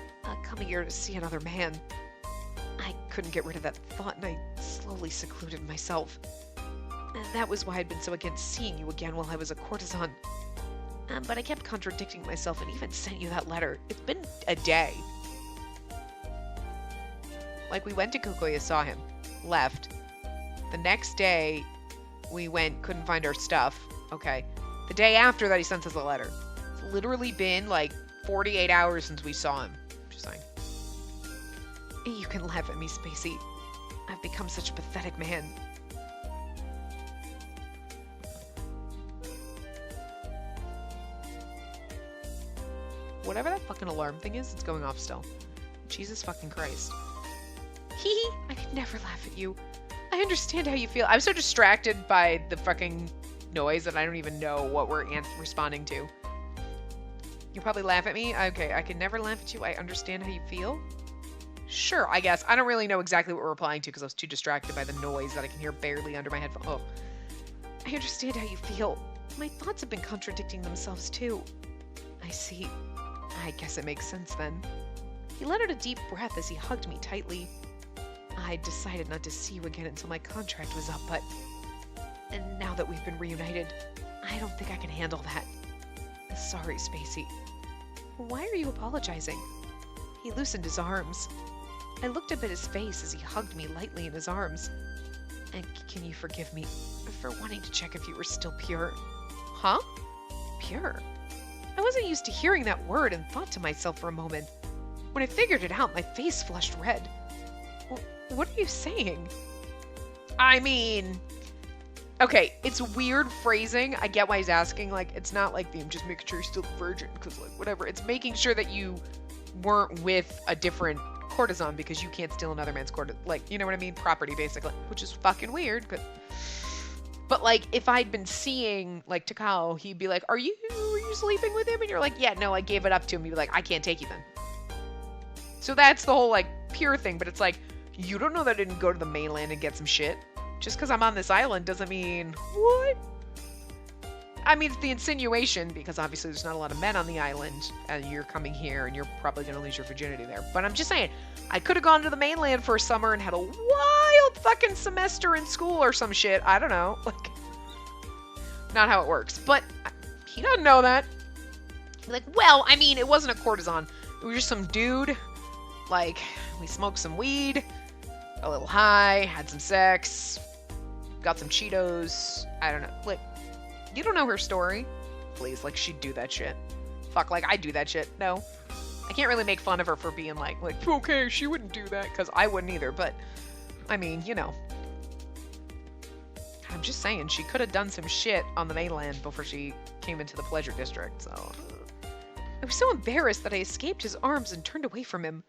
coming here to see another man. I couldn't get rid of that thought, and I slowly secluded myself. And that was why I'd been so against seeing you again while I was a courtesan. But I kept contradicting myself and even sent you that letter. It's been a day. Like, we went to Kikuya, saw him, left. The next day, we went, couldn't find our stuff. Okay. The day after that, he sent us a letter. It's literally been, like, 48 hours since we saw him. Just saying. You can laugh at me, Spacey. I've become such a pathetic man. Whatever that fucking alarm thing is, it's going off still. Jesus fucking Christ. Hee, I could never laugh at you. I understand how you feel. I'm so distracted by the fucking noise that I don't even know what we're responding to. You probably laugh at me? Okay, I can never laugh at you. I understand how you feel. Sure, I guess. I don't really know exactly what we're replying to because I was too distracted by the noise that I can hear barely under my headphones. Oh. I understand how you feel. My thoughts have been contradicting themselves too. I see. I guess it makes sense then. He let out a deep breath as he hugged me tightly. I decided not to see you again until my contract was up, but... And now that we've been reunited, I don't think I can handle that. Sorry, Spacey. Why are you apologizing? He loosened his arms. I looked up at his face as he hugged me lightly in his arms. And can you forgive me for wanting to check if you were still pure. Huh? Pure? I wasn't used to hearing that word and thought to myself for a moment. When I figured it out, my face flushed red. What are you saying? I mean... Okay, it's weird phrasing. I get why he's asking. Like, it's not like I'm just making sure you're still a virgin, because, like, whatever. It's making sure that you weren't with a different courtesan because you can't steal another man's like, you know what I mean? Property, basically. Which is fucking weird, but like, if I'd been seeing, like, Takao, he'd be like, were you sleeping with him? And you're like, yeah, no, I gave it up to him. He'd be like, I can't take you then. So that's the whole, like, pure thing. But it's like, you don't know that I didn't go to the mainland and get some shit. Just because I'm on this island doesn't mean, what? I mean, it's the insinuation, because obviously there's not a lot of men on the island, and you're coming here, and you're probably going to lose your virginity there. But I'm just saying, I could have gone to the mainland for a summer and had a wild fucking semester in school or some shit. I don't know. Like, not how it works. But he doesn't know that. He's like, well, I mean, it wasn't a courtesan. It was just some dude. Like, we smoked some weed, a little high, had some sex, got some Cheetos. I don't know. Like, you don't know her story. Please, like, she'd do that shit. Fuck, like, I'd do that shit. No. I can't really make fun of her for being like, okay, she wouldn't do that, because I wouldn't either, but, I mean, you know. I'm just saying, she could have done some shit on the mainland before she came into the pleasure district, so. I was so embarrassed that I escaped his arms and turned away from him.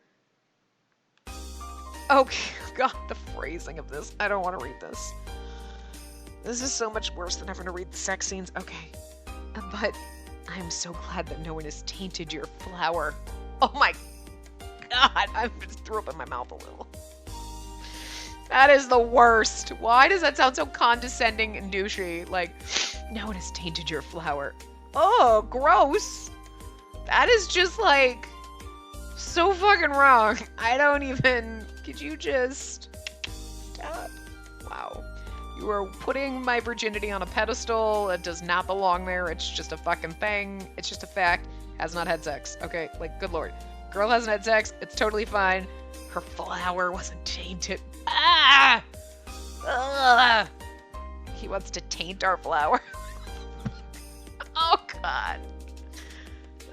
Okay, God, the phrasing of this. I don't want to read this. This is so much worse than having to read the sex scenes. Okay. But I'm so glad that no one has tainted your flower. Oh my God. I just threw up in my mouth a little. That is the worst. Why does that sound so condescending and douchey? Like, no one has tainted your flower. Oh, gross. That is just like so fucking wrong. I don't even... Could you just stop? Wow. You are putting my virginity on a pedestal. It does not belong there. It's just a fucking thing. It's just a fact. Has not had sex. Okay, like, good lord. Girl hasn't had sex. It's totally fine. Her flower wasn't tainted. Ah! Ugh. He wants to taint our flower. Oh, God.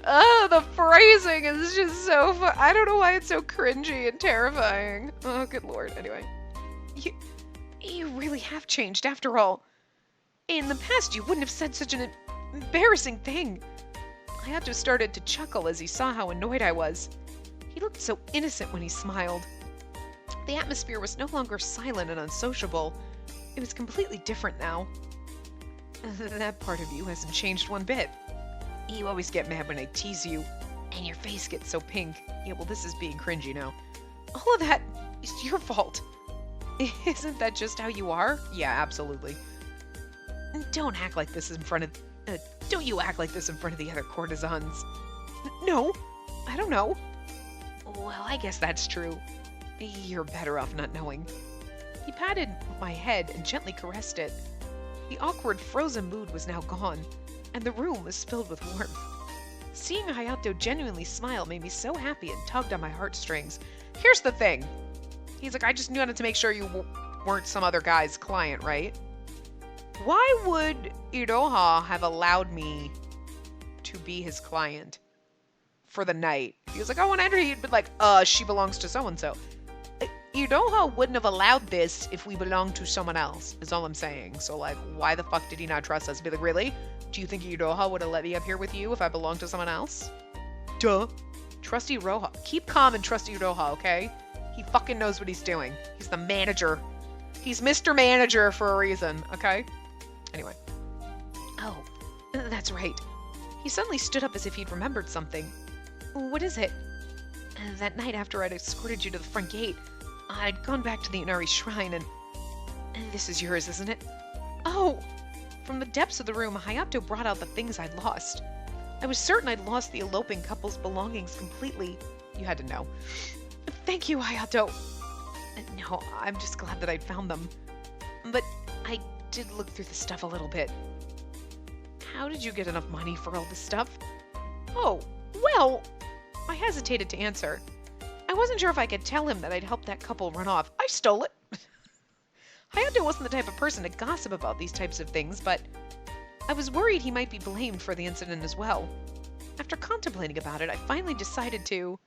Oh, the phrasing is just so fun. I don't know why it's so cringy and terrifying. Oh, good lord. Anyway. You really have changed after all. In the past, you wouldn't have said such an embarrassing thing. Hayato started to chuckle as he saw how annoyed I was. He looked so innocent when he smiled. The atmosphere was no longer silent and unsociable. It was completely different now. That part of you hasn't changed one bit. You always get mad when I tease you, and your face gets so pink. Yeah, well, this is being cringy now. All of that is your fault. Isn't that just how you are? Yeah, absolutely. Don't act like this in front of... don't you act like this in front of the other courtesans. No, I don't know. Well, I guess that's true. You're better off not knowing. He patted my head and gently caressed it. The awkward, frozen mood was now gone, and the room was filled with warmth. Seeing Hayato genuinely smile made me so happy and tugged on my heartstrings. Here's the thing. He's like, I just wanted to make sure you weren't some other guy's client, right? Why would Iroha have allowed me to be his client for the night? He was like, I want to enter. He'd been like, she belongs to so-and-so. Iroha wouldn't have allowed this if we belonged to someone else, is all I'm saying. So, like, why the fuck did he not trust us? Be like, really? Do you think Iroha would have let me up here with you if I belonged to someone else? Duh. Trust Iroha. Keep calm and trust Iroha, okay? He fucking knows what he's doing. He's the manager. He's Mr. Manager for a reason, okay? Anyway. Oh, that's right. He suddenly stood up as if he'd remembered something. What is it? That night after I'd escorted you to the front gate, I'd gone back to the Inari shrine and this is yours, isn't it? Oh! From the depths of the room, Hayato brought out the things I'd lost. I was certain I'd lost the eloping couple's belongings completely. You had to know. Thank you, Hayato. No, I'm just glad that I'd found them. But I did look through the stuff a little bit. How did you get enough money for all this stuff? Oh, well, I hesitated to answer. I wasn't sure if I could tell him that I'd helped that couple run off. I stole it. Hayato wasn't the type of person to gossip about these types of things, but I was worried he might be blamed for the incident as well. After contemplating about it, I finally decided to...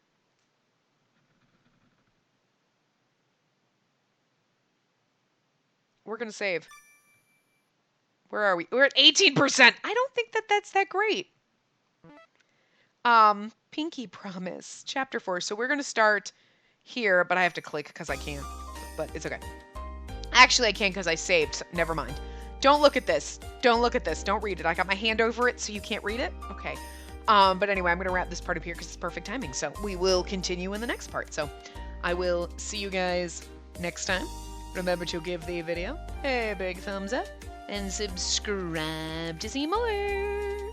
We're gonna save. Where are we? We're at 18%. I don't think that that's that great. Pinky Promise, Chapter 4. So we're gonna start here, but I have to click because I can't. But it's okay. Actually, I can because I saved. So never mind. Don't look at this. Don't look at this. Don't read it. I got my hand over it, so you can't read it. Okay. But anyway, I'm gonna wrap this part up here because it's perfect timing. So we will continue in the next part. So I will see you guys next time. Remember to give the video a big thumbs up and subscribe to see more.